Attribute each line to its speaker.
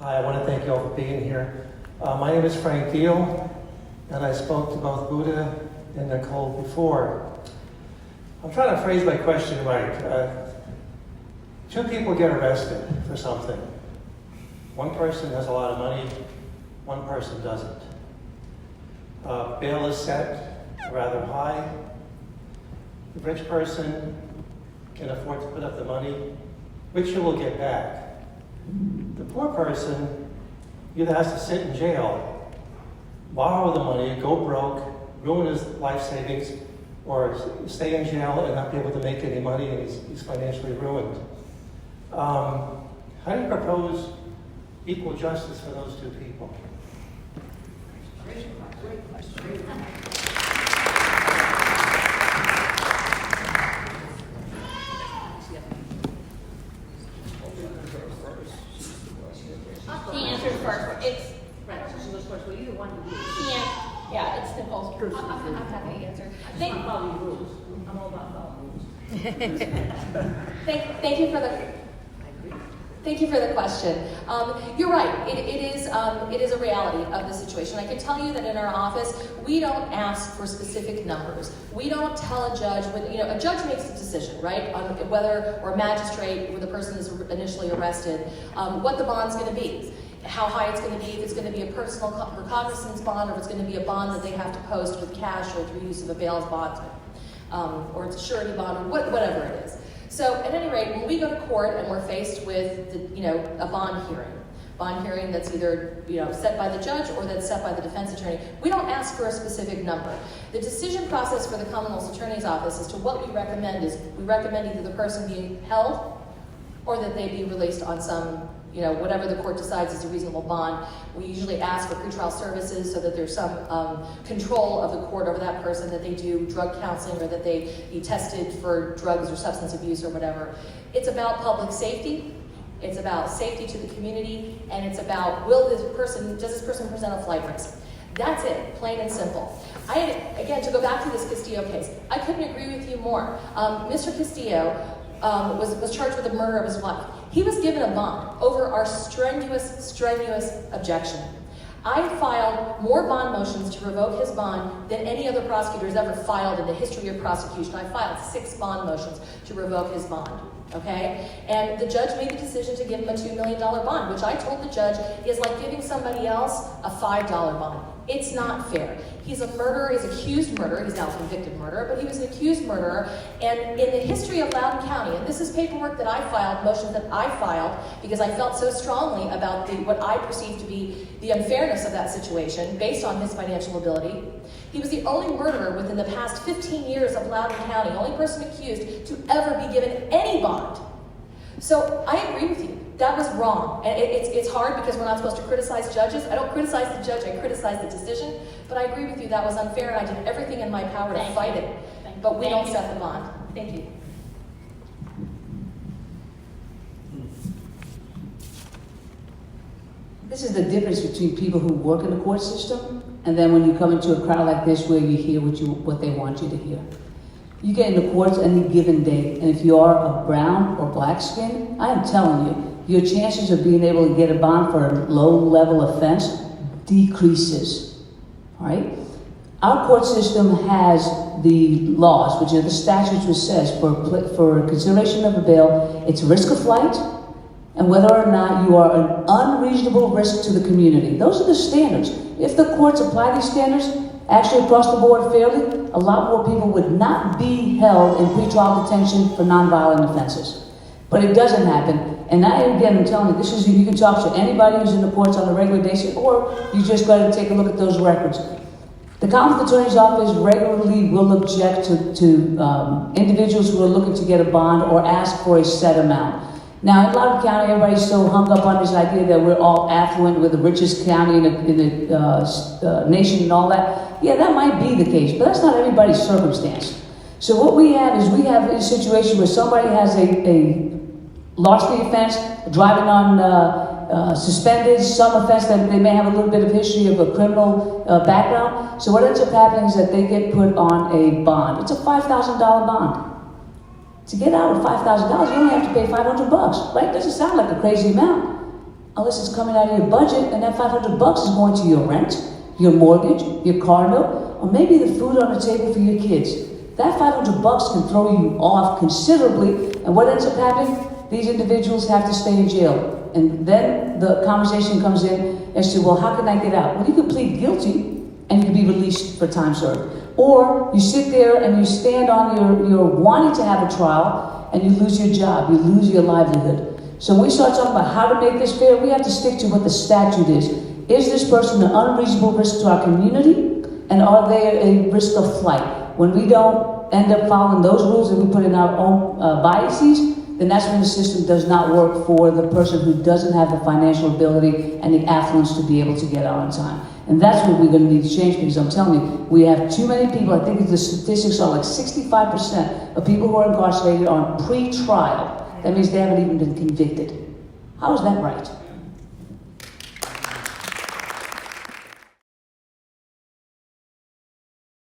Speaker 1: Hi, I want to thank you all for being here. My name is Frank Deal, and I spoke to both Buddha and Nicole before. I'm trying to phrase my question right. Two people get arrested for something. One person has a lot of money, one person doesn't. Bail is set rather high. The rich person can afford to put up the money, which you will get back. The poor person either has to sit in jail, borrow the money, go broke, ruin his life savings, or stay in jail and not be able to make any money, and he's financially ruined. How do you propose equal justice for those two people?
Speaker 2: He answered first. It's right. She goes first. Well, either one of you. Yeah, it's Nicole's turn. I'm happy to answer.
Speaker 3: I'm following rules. I'm all about following rules.
Speaker 2: Thank you for the question. You're right. It is a reality of the situation. I can tell you that in our office, we don't ask for specific numbers. We don't tell a judge when a judge makes a decision, right, on whether, or a magistrate, when the person is initially arrested, what the bond's going to be, how high it's going to be, if it's going to be a personal recognizance bond, or if it's going to be a bond that they have to post with cash or through use of a bail bondsman, or it's a surety bond, or whatever it is. So at any rate, when we go to court and we're faced with a bond hearing that's either set by the judge or that's set by the defense attorney, we don't ask for a specific number. The decision process for the Commonwealth's Attorney's Office as to what we recommend is we recommend either the person be held or that they be released on some whatever the court decides is a reasonable bond. We usually ask for pretrial services so that there's some control of the court over that person, that they do drug counseling or that they be tested for drugs or substance abuse or whatever. It's about public safety. It's about safety to the community, and it's about does this person present a flight risk? That's it, plain and simple. Again, to go back to this Castillo case, I couldn't agree with you more. Mr. Castillo was charged with the murder of his wife. He was given a bond over our strenuous objection. I filed more bond motions to revoke his bond than any other prosecutor has ever filed in the history of prosecution. I filed 6 bond motions to revoke his bond, okay? And the judge made the decision to give him a $2 million bond, which I told the judge is like giving somebody else a $5 bond. It's not fair. He's a murderer, he's accused murderer, he's now a convicted murderer, but he was an accused murderer, and in the history of Loudoun County, and this is paperwork that I filed, motions that I filed, because I felt so strongly about what I perceived to be the unfairness of that situation, based on his financial ability. He was the only murderer within the past 15 years of Loudoun County, only person accused to ever be given any bond. So I agree with you. That was wrong. And it's hard because we're not supposed to criticize judges. I don't criticize the judge, I criticize the decision. But I agree with you, that was unfair, and I did everything in my power to fight it. But we don't set the bond. Thank you.
Speaker 4: This is the difference between people who work in the court system and then when you come into a crowd like this where you hear what they want you to hear. You get in the courts any given day, and if you are of brown or black skin, I am telling you, your chances of being able to get a bond for a low-level offense decreases, all right? Our court system has the laws, which are the statutes, which says for consideration of a bail, it's risk of flight and whether or not you are an unreasonable risk to the community. Those are the standards. If the courts apply these standards, actually across the board fairly, a lot more people would not be held in pretrial detention for nonviolent offenses. But it doesn't happen. And again, I'm telling you, you can talk to anybody who's in the courts on a regular basis, or you just got to take a look at those records. The Commonwealth Attorney's Office regularly will object to individuals who are looking to get a bond or ask for a set amount. Now, in Loudoun County, everybody's so hung up on this idea that we're all affluent, we're the richest county in the nation and all that. Yeah, that might be the case, but that's not everybody's circumstance. So what we have is a situation where somebody has a larceny offense, driving on suspended, some offense that they may have a little bit of history of a criminal background. So what ends up happening is that they get put on a bond. It's a $5,000 bond. To get out of $5,000, you only have to pay $500, right? Doesn't sound like a crazy amount. unless it's coming out of your budget, and that $500 is going to your rent, your mortgage, your car note, or maybe the food on the table for your kids. That $500 can throw you off considerably, and what ends up happening? These individuals have to stay in jail. And then the conversation comes in as to, well, how can I get out? Well, you can plead guilty and you can be released for time served. Or you sit there and you stand on your wanting to have a trial and you lose your job, you lose your livelihood. So when we start talking about how to make this fair, we have to stick to what the statute is. Is this person an unreasonable risk to our community? And are they a risk of flight? When we don't end up following those rules and we put in our own biases, then that's when the system does not work for the person who doesn't have the financial ability and the affluence to be able to get out on time. And that's what we're going to need to change, because I'm telling you, we have too many people. I think the statistics are like 65% of people who are incarcerated are on pre-trial. That means they haven't even been convicted. How is that right?